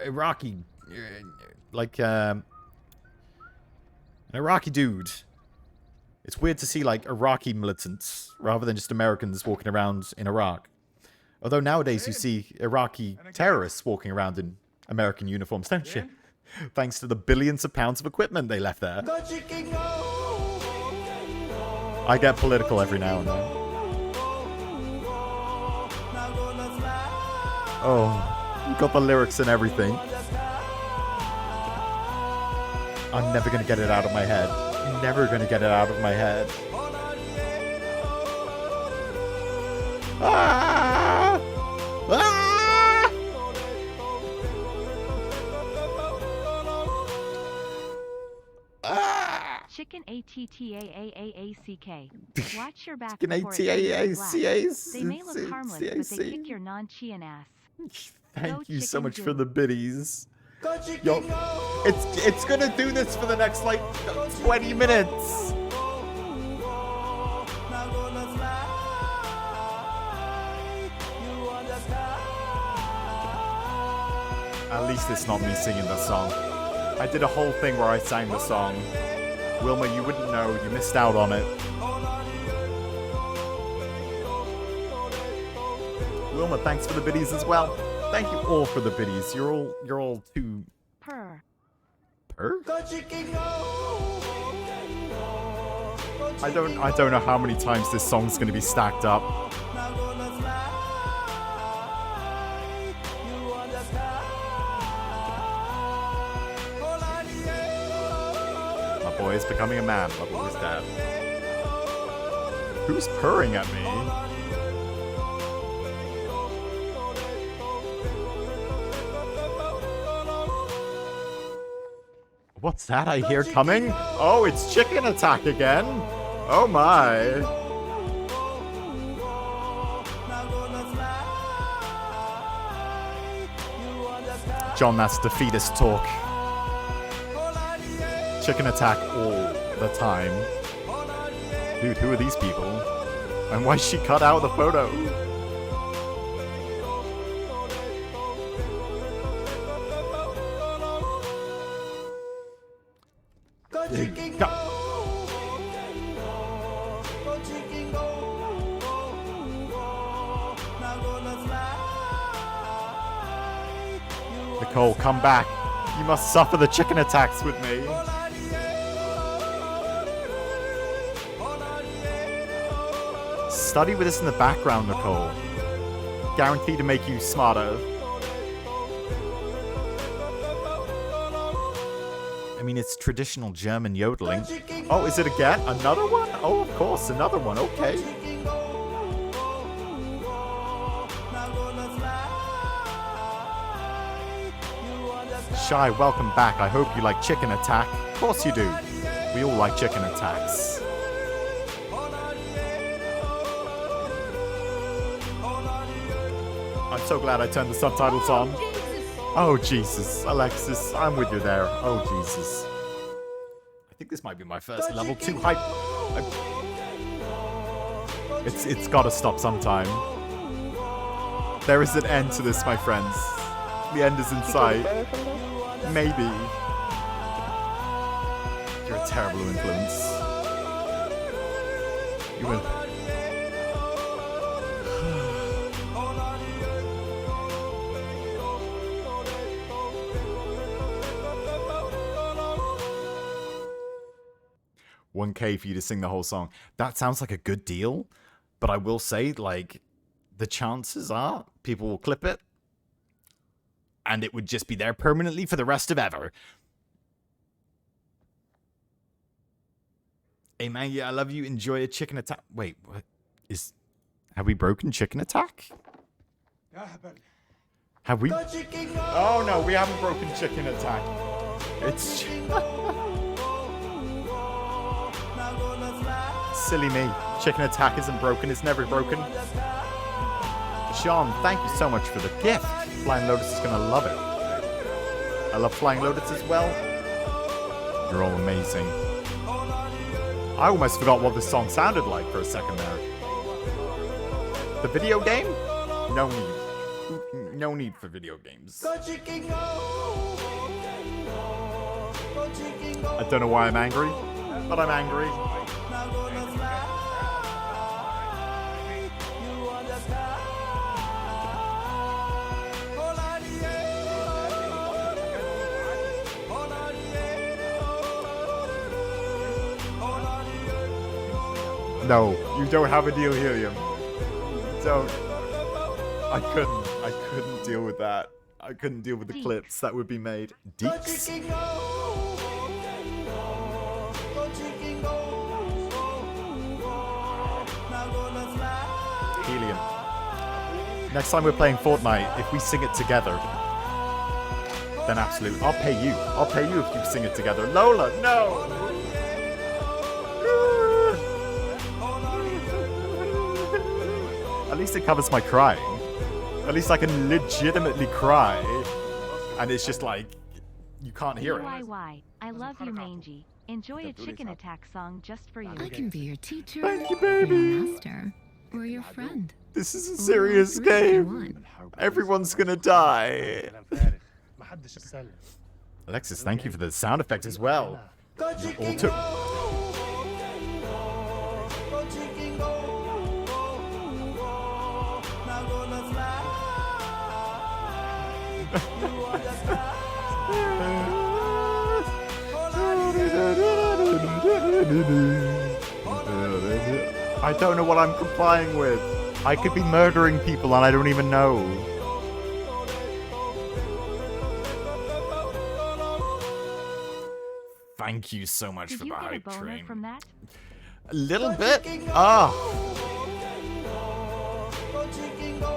Iraqi, like an Iraqi dude. It's weird to see like Iraqi militants rather than just Americans walking around in Iraq. Although nowadays you see Iraqi terrorists walking around in American uniforms, don't you? Thanks to the billions of pounds of equipment they left there. I get political every now and then. Oh, you got the lyrics and everything. I'm never going to get it out of my head. Never going to get it out of my head. Ah! Ah! Ah! Chicken ATTAAACK. Watch your back. Chicken ATTAACK. They may look harmless, but they kick your non-Chian ass. Thank you so much for the biddies. Yo, it's gonna do this for the next like 20 minutes. At least it's not me singing the song. I did a whole thing where I sang the song. Wilma, you wouldn't know. You missed out on it. Wilma, thanks for the biddies as well. Thank you all for the biddies. You're all too Purr. Purr? I don't know how many times this song's gonna be stacked up. My boy is becoming a man. My boy's dad. Who's purring at me? What's that I hear coming? Oh, it's Chicken Attack again. Oh my. John, that's defeatist talk. Chicken Attack all the time. Dude, who are these people? And why she cut out the photo? Nicole, come back. You must suffer the chicken attacks with me. Study with us in the background, Nicole. Guaranteed to make you smarter. I mean, it's traditional German yodeling. Oh, is it again? Another one? Oh, of course, another one. Okay. Shy, welcome back. I hope you like Chicken Attack. Of course you do. We all like chicken attacks. I'm so glad I turned the subtitles on. Oh, Jesus. Alexis, I'm with you there. Oh, Jesus. I think this might be my first level 2 hype. It's gotta stop sometime. There is an end to this, my friends. The end is in sight. Maybe. You're a terrible influence. You will. $1K for you to sing the whole song. That sounds like a good deal, but I will say, like, the chances are people will clip it and it would just be there permanently for the rest of ever. Hey, Maggie, I love you. Enjoy a chicken attack. Wait, what is... Have we broken Chicken Attack? Have we? Oh, no, we haven't broken Chicken Attack. It's... Silly me. Chicken Attack isn't broken. It's never broken. Sean, thank you so much for the gift. Flying Lotus is going to love it. I love Flying Lotus as well. You're all amazing. I almost forgot what this song sounded like for a second there. The video game? No need. No need for video games. Go chicken go. Go chicken go. I don't know why I'm angry, but I'm angry. Now gonna fly. You on the sky. Hold on the air. Hold on the air. Hold on the air. No, you don't have a deal, Helium. Don't. I couldn't deal with that. I couldn't deal with the Deeks. clips that would be made. Go Deeks? chicken go. Go chicken go. Now gonna fly. Helium. Next time we're playing Fortnite, if we sing it together, then absolutely. I'll pay you. I'll pay you if you sing it together. Lola, no! At least it covers my crying. At least I can legitimately cry. And it's just like, you can't hear it. DIY. I love you, Mangy. Enjoy a chicken attack song just for you. I can be your teacher, Thank you, your baby. master, or your friend. This is a Or all serious three if you game. want. Everyone's gonna die. ما حدش يتسلى. Alexis, thank you for the sound effect as well. Go chicken All go. two. Go chicken go. Now gonna fly. You on the sky. I don't know what I'm complying with. I could be murdering people and I don't even know. Thank you so much Did for you the get a hype boner train. from that? A little bit? Ah. Go chicken go.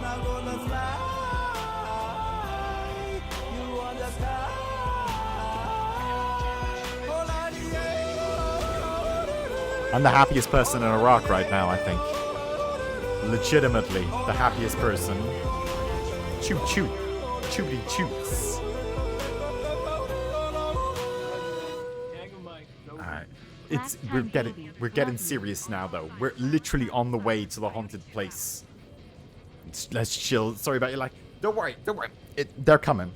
Now gonna fly. You on the sky. Hold on the air. I'm the happiest person in Iraq right now, I think. Legitimately, the happiest person. Choo choo. Chooty choots. Alright. Last We're time, getting baby. getting Love you. serious now though. We're literally on the way to the haunted place. Let's chill. Sorry about your like. Don't worry, don't worry. They're coming.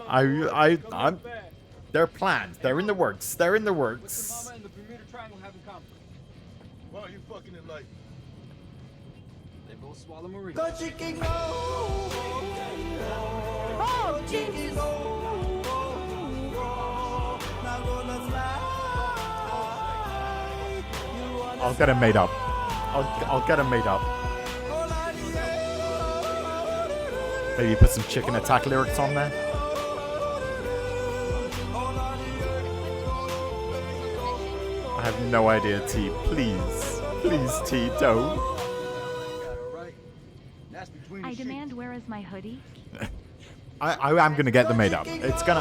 I'm they're planned. They're in the works. They're in the works. and the Bermuda Triangle have in common? Why are you fucking it like? They both swallow Marie. Go chicken go. Oh, Jesus. Now gonna fly. You on the I'll get them made up. I'll get them made up. hold on the air. Maybe put some Chicken Attack lyrics on there. I have no idea, T. Please. Please, T, don't. That's between I the sheets. demand where is my hoodie? I am gonna get them made up. It's gonna.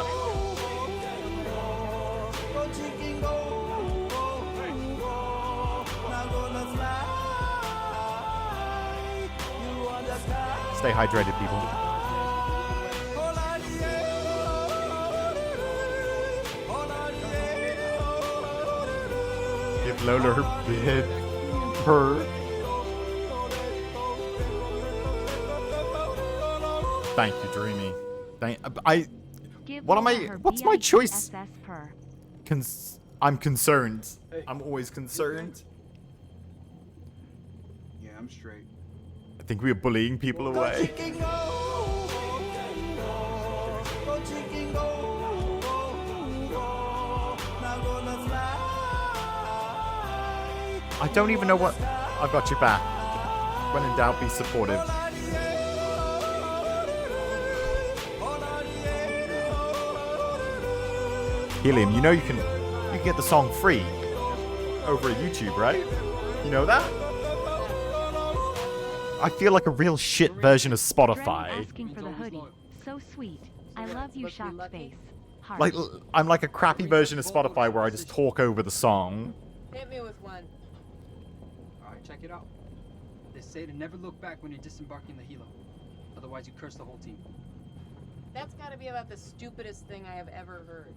Go chicken go. Now gonna fly. You on the sky. Stay hydrated, people. Hold on the air. Hold on the air. Give Lola her bib. Her. Thank you, Dreamy. Give What am Lola I- her what's my choice? BISS per. I'm concerned. I'm always concerned. Yeah, I'm straight. I think we are bullying people Go away. chicken go. Go chicken go. Now gonna fly. I don't even know what. I've got your back. When in doubt, be supportive. Hold on the air. Hold on the air. Helium, you know you can get the song free over at YouTube, right? You know that? I feel like a real shit version of Dre Spotify. asking for the hoodie. So sweet. I love you, shocked face. Heart. Like I'm like a crappy version of Spotify where I just talk over the song. Hit me with one. Alright, check it out. They say to never look back when you're disembarking the helo. Otherwise, you curse the whole team. That's gotta be about the stupidest thing I have ever heard.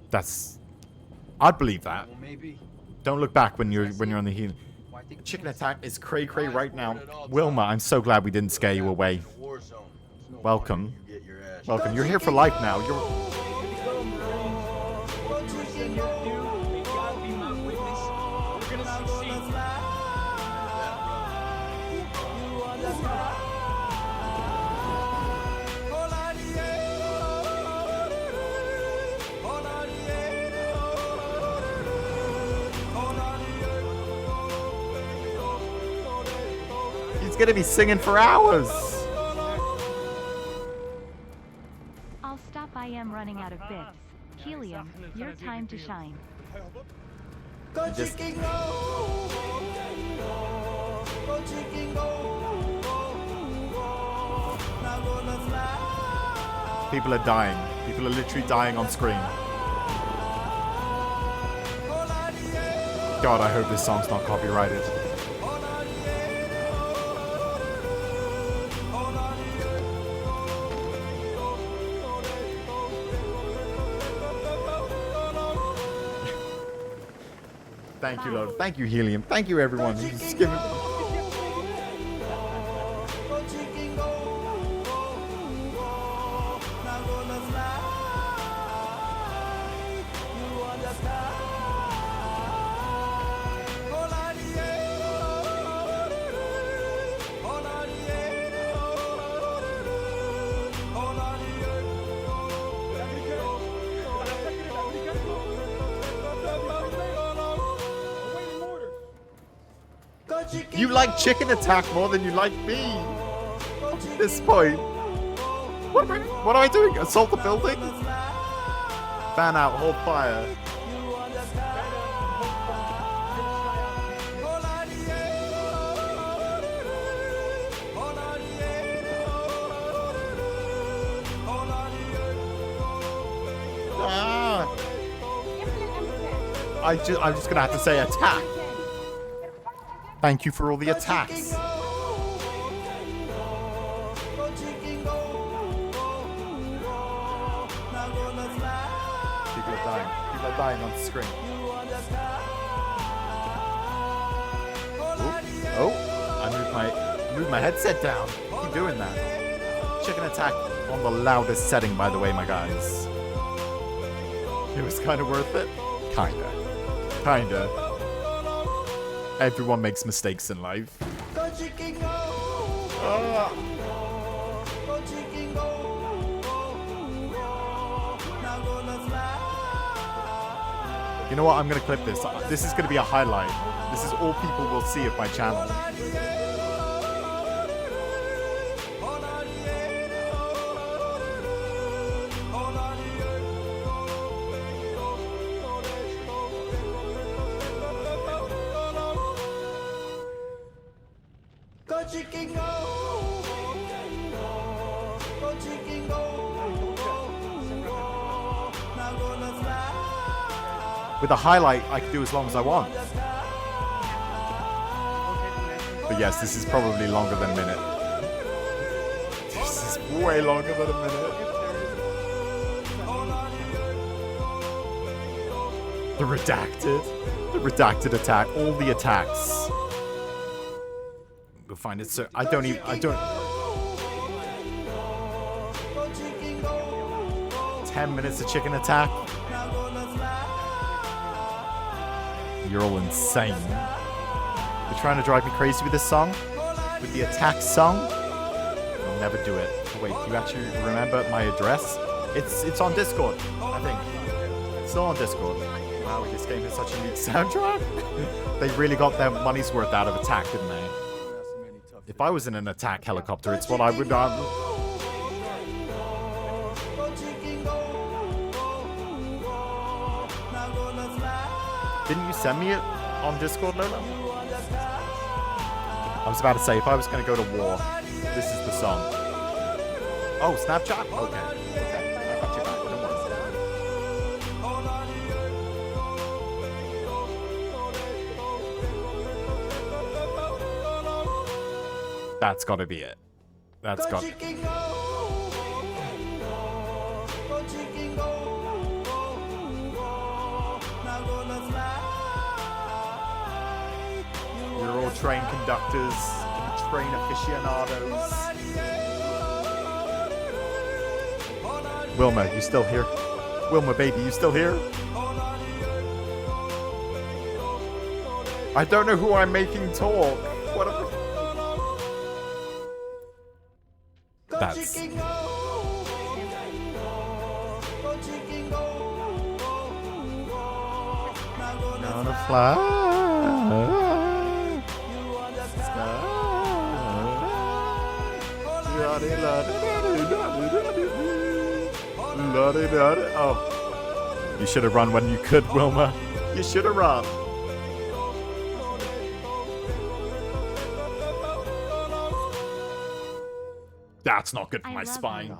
I'd believe that. Well, maybe. Don't look back when you're on the heel. Why take a Chicken chance? attack is cray cray right now. Wilma, I'm so glad we didn't scare you away. War zone. It's no Welcome. wonder you get your ass Welcome. You're here for life now. You're. He's gonna be singing for hours. I'll stop. I am running out of bits. Helium, your time to shine. Go Just- chicken go. Go chicken go. Now gonna fly. People are dying. People are literally dying on screen. God, I hope this song's not copyrighted. Thank you, Lord. Thank you, Helium. Thank you, everyone. Just give it. Go chicken go. Now gonna fly. You understand? Hold on, yeah. Hold on, yeah. Hold on, Go chicken You like Chicken Attack more than you like me. At this point. What am I doing? Assault the building? Fan out, hold fire. Ah. I'm just gonna have to say attack. Thank you for all the attacks. People are dying. People are dying on the screen. Ooh. Oh, I moved my headset down. Keep doing that. Chicken attack on the loudest setting, by the way, my guys. It was kind of worth it. Kinda. Everyone makes mistakes in life. Ah. You know what? I'm gonna clip this. This is gonna be a highlight. This is all people will see of my channel. Go chicken go. Go chicken go. Now gonna fly. With a highlight, I can do as long as I want. But yes, this is probably longer than a minute. This is way longer than a minute. The redacted attack, all the attacks. We'll find it, sir. I don't. 10 minutes of chicken attack. You're all insane. You're trying to drive me crazy with this song? With the attack song? You'll never do it. Oh, wait, do you actually remember my address? It's on Discord, I think. It's still on Discord. Wow, this game has such a neat soundtrack. They really got their money's worth out of attack, didn't they? If I was in an attack helicopter, it's what I would Didn't you send me it on Discord, Lola? I was about to say, if I was going to go to war, this is the song. Oh, Snapchat? Okay. I got you back. Don't worry. That's got to be it. That's got. You're train conductors, train aficionados. Wilma, you still here? Wilma, baby, you still here? I don't know who I'm making talk. What am That's... Gonna fly. Oh. You should have run when you could, Wilma. You should have run. That's not good for I my love spine. you.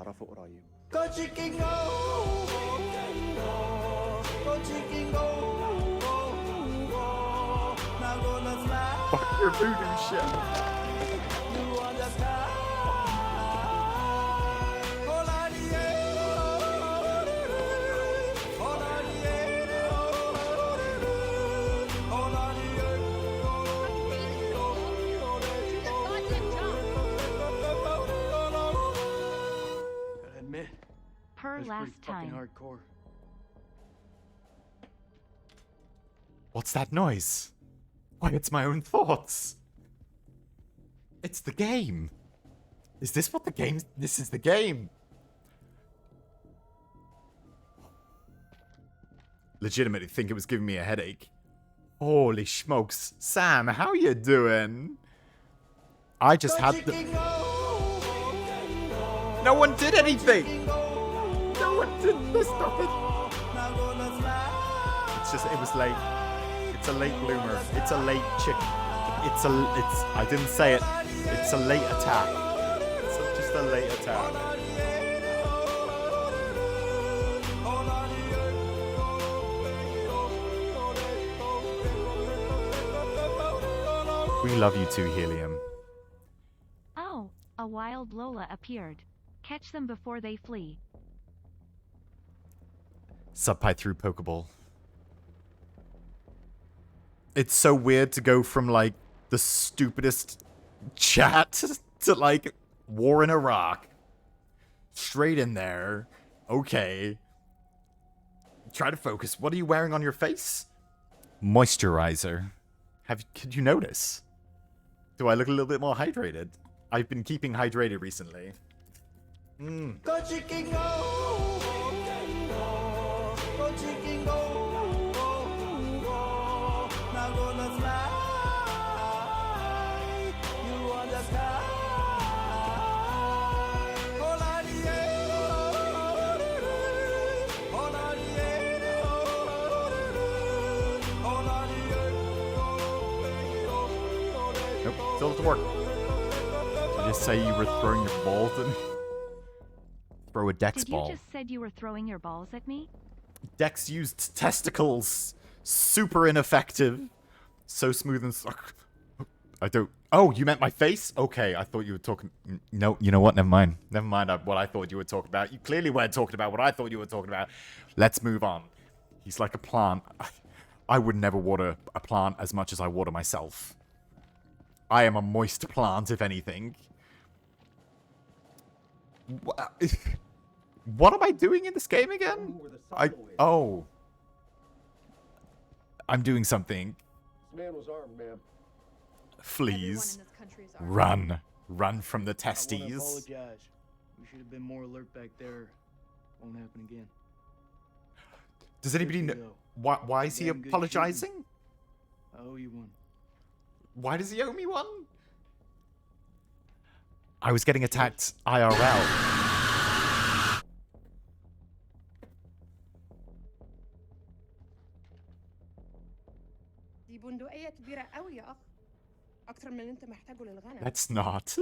Go chicken go. Go chicken go. Now gonna fly. Fuck your voodoo shit. You on the sky. All I need. All I need. All I Gotta admit, Per that's last pretty fucking time. hardcore. What's that noise? Why, it's my own thoughts. It's the game. Is this what the game... This is the game. Legitimately think it was giving me a headache. Holy smokes. Sam, how you doing? I just had the... No one did anything! No one did this, nothing. It's just, it was late. It's a late bloomer. It's a late chick. I didn't say it. It's a late attack. It's just a late attack. We love you too, Helium. Oh, a wild Lola appeared. Catch them before they flee. Subpai through Pokeball. It's so weird to go from, like, the stupidest chat to, like, war in Iraq. Straight in there. Okay. Try to focus. What are you wearing on your face? Moisturizer. Could you notice? Do I look a little bit more hydrated? I've been keeping hydrated recently. Go chicken go. Go chicken go. Now gonna fly. You on the sky. All I need. All I need. All I need. Nope, still doesn't work. Did you just say you were throwing your balls at me? Throw a Dex Did ball. you just said you were throwing your balls at me? Dex used testicles. Super ineffective. So smooth and... I don't... Oh, you meant my face? Okay, I thought you were talking... No, you know what? Never mind. Never mind what I thought you were talking about. You clearly weren't talking about what I thought you were talking about. Let's move on. He's like a plant. I would never water a plant as much as I water myself. I am a moist plant, if anything. What am I doing in this game again? Oh. I'm doing something. This man was armed, ma'am. Fleas. Run. Run from the I testes. apologize. We should have been more alert back there. Won't happen again. Does anybody know... Why is he Damn good apologizing? I owe you one. Why does he owe me one? I was getting attacked IRL. دي بندقية كبيرة قوي يا أخ. أكتر من اللي أنت محتاجه للغنم. Let's not.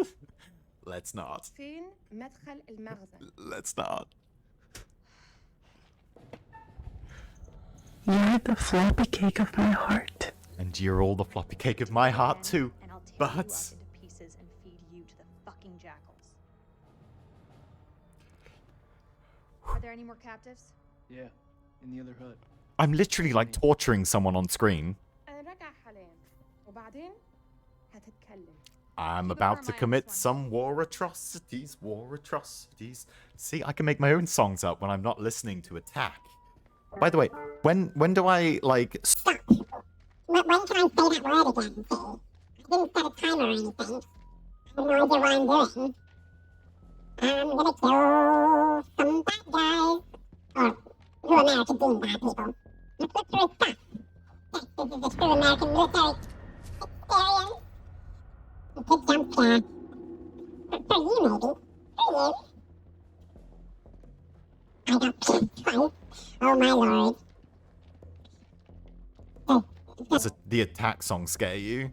Let's not. فين مدخل المخزن؟ Let's not. You're the floppy cake of my heart. And you're all the floppy cake of my heart too. And I'll tear But... you up into pieces and feed you to the fucking jackals. Are there any more captives? Yeah, in the other hut. I'm literally like torturing someone on screen. أنا راجع حاليا. وبعدين I'm about to commit some war atrocities, war atrocities. See, I can make my own songs up when I'm not listening to Attack. By the way, when do I, like... When can I say that word again, see? I didn't set a timer or anything. I have no idea what I'm doing. I'm gonna kill some bad guys. Or true American being bad people. Let's look through his stuff. Yes, this is a true American military experience. A big jump scare. For you, maybe. For you. I got picked twice. Oh my lord. Does the Attack song scare you?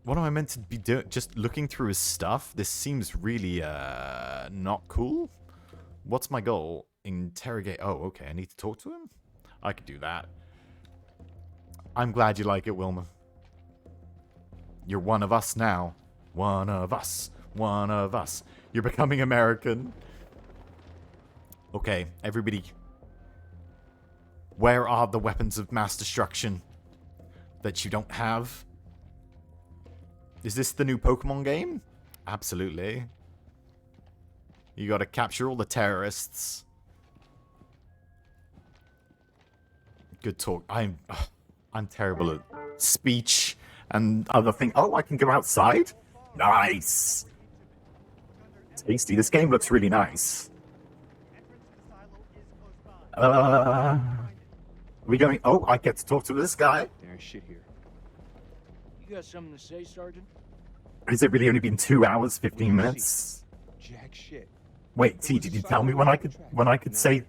What am I meant to be doing? Just looking through his stuff? This seems really, not cool. What's my goal? Interrogate. Oh, okay. I need to talk to him? I could do that. I'm glad you like it, Wilma. You're one of us now. One of us. One of us. You're becoming American. Okay, everybody. Where are the weapons of mass destruction that you don't have? Is this the new Pokemon game? Absolutely. You gotta capture all the terrorists. Good talk. I'm terrible at speech and other things. Oh, I can go outside? Nice. Tasty. This game looks really nice. Are we going? Oh, I get to talk to this guy. There's shit here. You got something to say, Sergeant? Has it really only been 2 hours, 15 minutes? Jack shit. Wait, T, did you tell me when I could say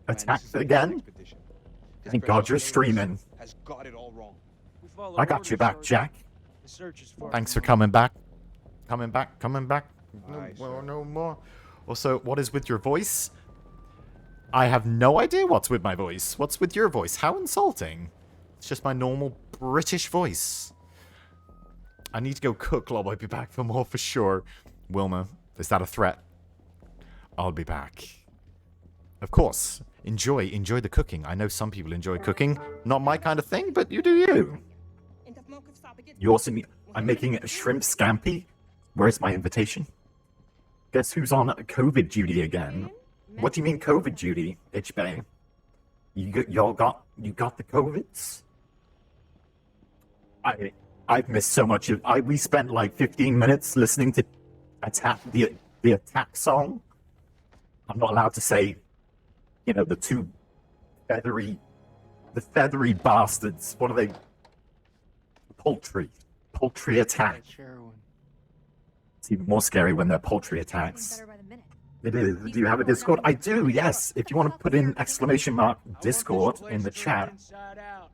attack again? Thank God you're streaming. Has got it all wrong. I got your back, Jack. Thanks for coming back. Coming back. No more. Also, what is with your voice? I have no idea what's with my voice. What's with your voice? How insulting. It's just my normal British voice. I need to go cook, Lob. I'll be back for more for sure. Wilma, is that a threat? I'll be back. Of course. Enjoy the cooking. I know some people enjoy cooking. Not my kind of thing, but you do you. You also need... I'm making a shrimp scampi. Where's my invitation? Guess who's on COVID duty again? What do you mean COVID duty, Itchbay? You got the COVIDs? I've missed so much of... we spent like 15 minutes listening to the Attack song. I'm not allowed to say, you know, the feathery bastards. What are they? Poultry attack. It's even more scary when they're poultry attacks. It is. Do you have a Discord? I do, yes. If you want to put in ! Discord in the chat,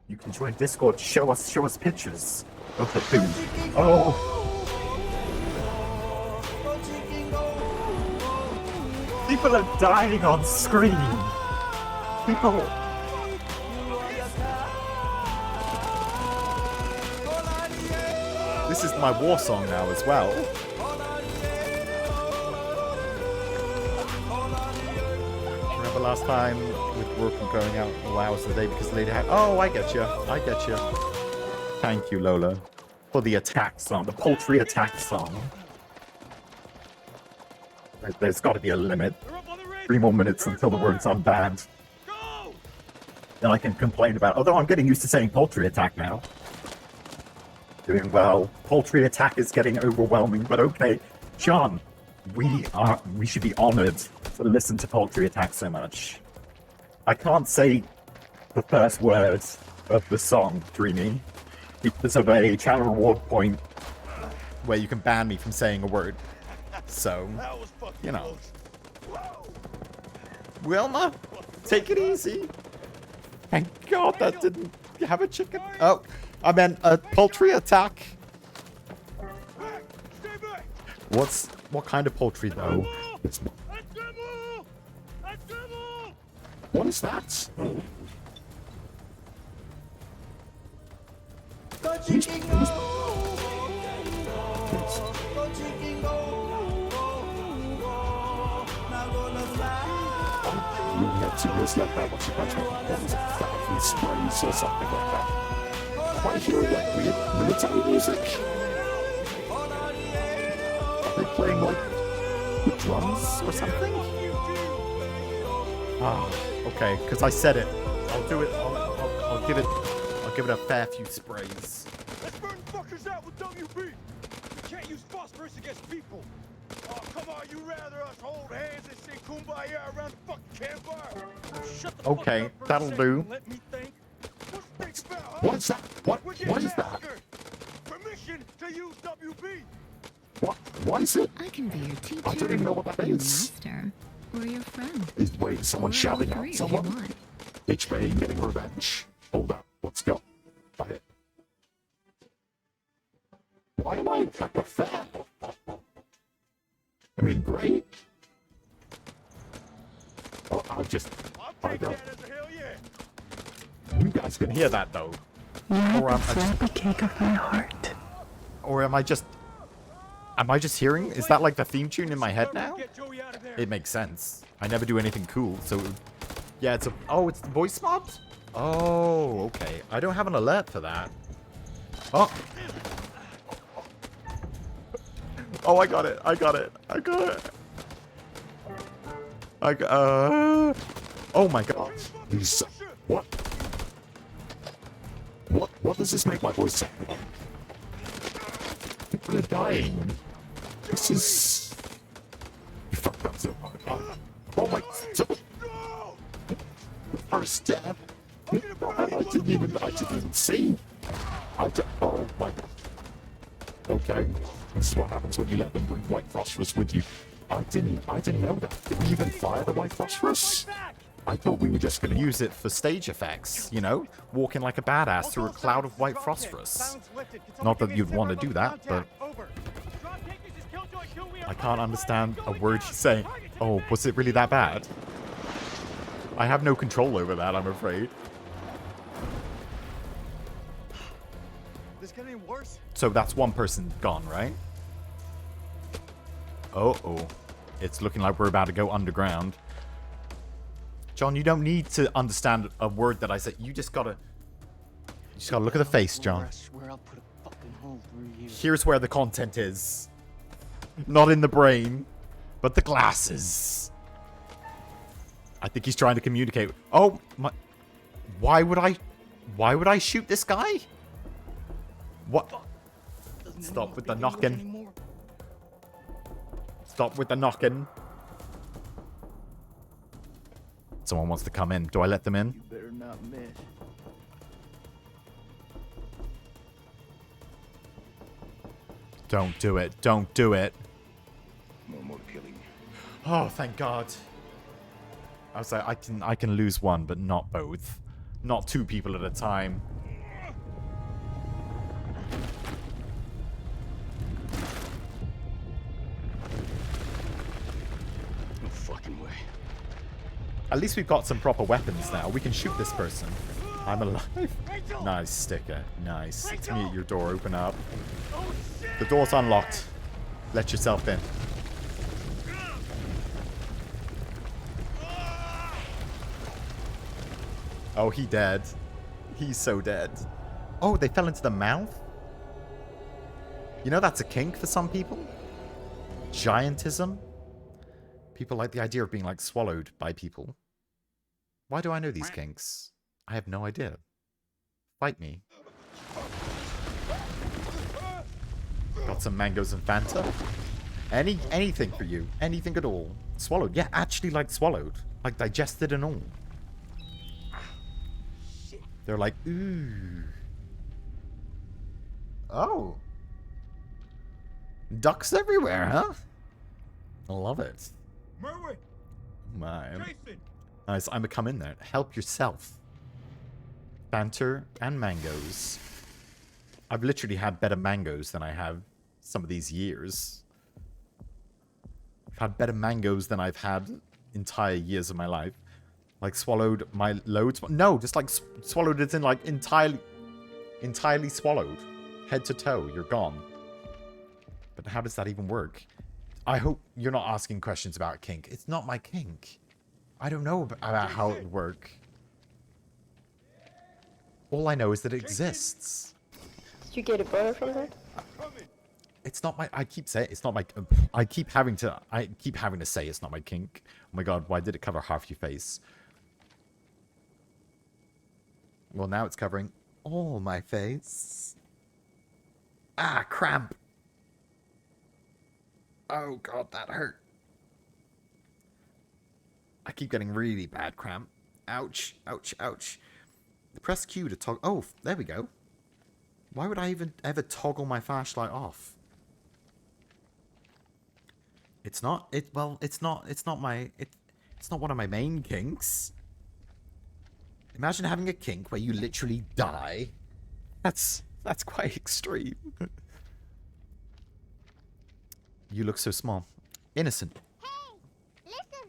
you can join Discord. Show us pictures of the food. Oh. People are dying on screen. People. This is my war song now as well. Remember last time with work and going out all hours of the day because the lady had... Oh, I get you. Thank you, Lola, for the attack song, the poultry attack song. There's got to be a limit. 3 more minutes until the word's unbanned. Then I can complain about... Although I'm getting used to saying poultry attack now. Doing well. Poultry attack is getting overwhelming, but okay. John, we should be honored to listen to poultry attack so much. I can't say the first words of the song, Dreamy, because of a channel reward point where you can ban me from saying a word. So, you know. Wilma, take it easy. Thank God that didn't have a chicken. Oh, I meant a poultry attack. What kind of poultry though? What is that? I hear like weird military music. playing like the drums or something? Ah, okay, because I said it. I'll do it. I'll give it a fair few sprays. Let's burn fuckers out with WB. We can't use phosphorus against people. Oh, come on, you rather us hold hands and sing Kumbaya around the fucking campfire? Shut the Okay, fuck up for a that'll second do. and let me think. What's think about, huh? What's that? What is that? Permission to use WB. What is it? I can be your teacher, I don't even know what that your is. master, or your friend. Wait, someone Or all shouting three out if someone? you want. HB getting revenge. Hold up, let's go. Buy it. Why am I like a fan? I mean, great. Oh, I'll take that as a hell yeah. You guys can hear that though. You're Or the sloppy cake of my heart. Or am I just hearing? Is that like the theme tune in my head now? Get Joey out of there. It makes sense. I never do anything cool, so yeah, it's the voice mod? Oh, okay. I don't have an alert for that. Oh. Oh, I got it. Oh my god. What does this make my voice sound like? People are dying. This is... You fucked up so hard. Oh my... First step. I didn't even see. Oh my god. Okay. This is what happens when you let them bring white phosphorus with you. I didn't know that. Did we even fire the white phosphorus? I thought we were just gonna use it for stage effects, you know? Walking like a badass through a cloud of white phosphorus. Not that you'd want to do that, but... I can't understand a word she's saying. Oh, was it really that bad? I have no control over that, I'm afraid. This get any worse? So that's one person gone, right? Uh-oh. It's looking like we're about to go underground. John, you don't need to understand a word that I said. You just gotta look at the face, John. I swear I'll put a fucking hole through you. Here's where the content is. Not in the brain, but the glasses. I think he's trying to communicate. Oh my! Why would I shoot this guy? What? Stop with the knocking. Stop with the knocking. Someone wants to come in. Do I let them in? You better not miss. Don't do it. Don't do it. No more killing. Oh, thank God. I was like, I can lose one, but not both. Not two people at a time. No fucking way. At least we've got some proper weapons now. We can shoot this person. I'm alive. Nice, sticker. Nice. It's me at your door. Open up. The door's unlocked. Let yourself in. Oh, he dead. He's so dead. Oh, they fell into the mouth? You know that's a kink for some people? Giantism? People like the idea of being, like, swallowed by people. Why do I know these kinks? I have no idea. Fight me. Got some mangoes and Fanta. Anything for you. Anything at all. Swallowed. Yeah, actually, like, swallowed. Like, digested and all. They're like, ooh. Oh. Ducks everywhere, huh? I love it. Merwin, Man. Jason. Nice, I'm gonna come in there. Help yourself. Banter and mangoes. I've literally had better mangoes than I have some of these years. I've had better mangoes than I've had entire years of my life. Like, swallowed my loads. No, just like swallowed it in, like, entirely swallowed. Head to toe, you're gone. But how does that even work? I hope you're not asking questions about kink. It's not my kink. I don't know about how it would work. All I know is that it exists. Did you get a boner from that? It's not my. I keep saying it's not my. I keep having to say it's not my kink. Oh my god, why did it cover half your face? Well, now it's covering all my face. Ah, cramp. Oh god, that hurt. I keep getting really bad cramp. Ouch, ouch, ouch. Press Q to toggle. Oh, there we go. Why would I even ever toggle my flashlight off? It's not. Well, it's not my. It's not one of my main kinks. Imagine having a kink where you literally die. That's quite extreme. You look so small. Innocent. Hey, listen.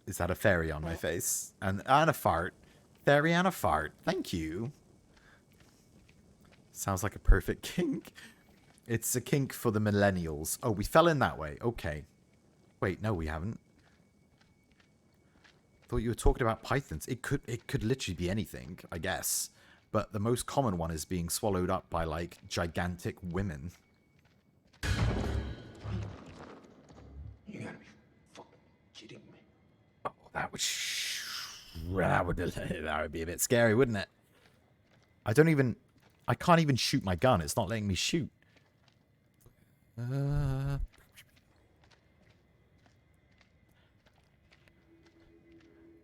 Is that a fairy on my face? And a fart. Fairy and a fart. Thank you. Sounds like a perfect kink. It's a kink for the millennials. Oh, we fell in that way. Okay. Wait, no, we haven't. Thought you were talking about pythons. It could literally be anything, I guess. But the most common one is being swallowed up by, like, gigantic women. You gotta be fucking kidding me. Oh, that would be a bit scary, wouldn't it? I can't even shoot my gun. It's not letting me shoot.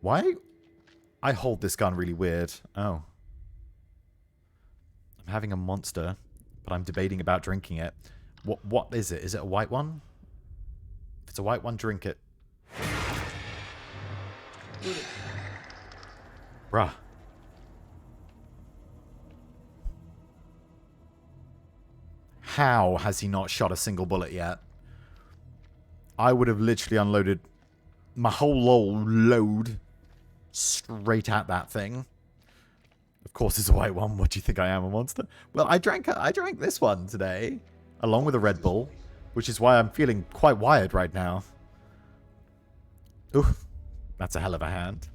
Why? I hold this gun really weird. Oh. I'm having a monster, but I'm debating about drinking it. What is it? Is it a white one? If it's a white one, drink it. Bruh. How has he not shot a single bullet yet? I would have literally unloaded my whole load straight at that thing. Of course it's a white one. What do you think I am, a monster? Well, I drank this one today, along with a Red Bull, which is why I'm feeling quite wired right now. Ooh, that's a hell of a hand.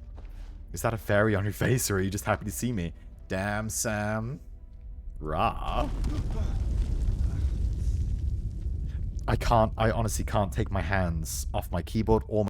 Is that a fairy on your face, or are you just happy to see me? Damn, Sam. Rah. I honestly can't take my hands off my keyboard or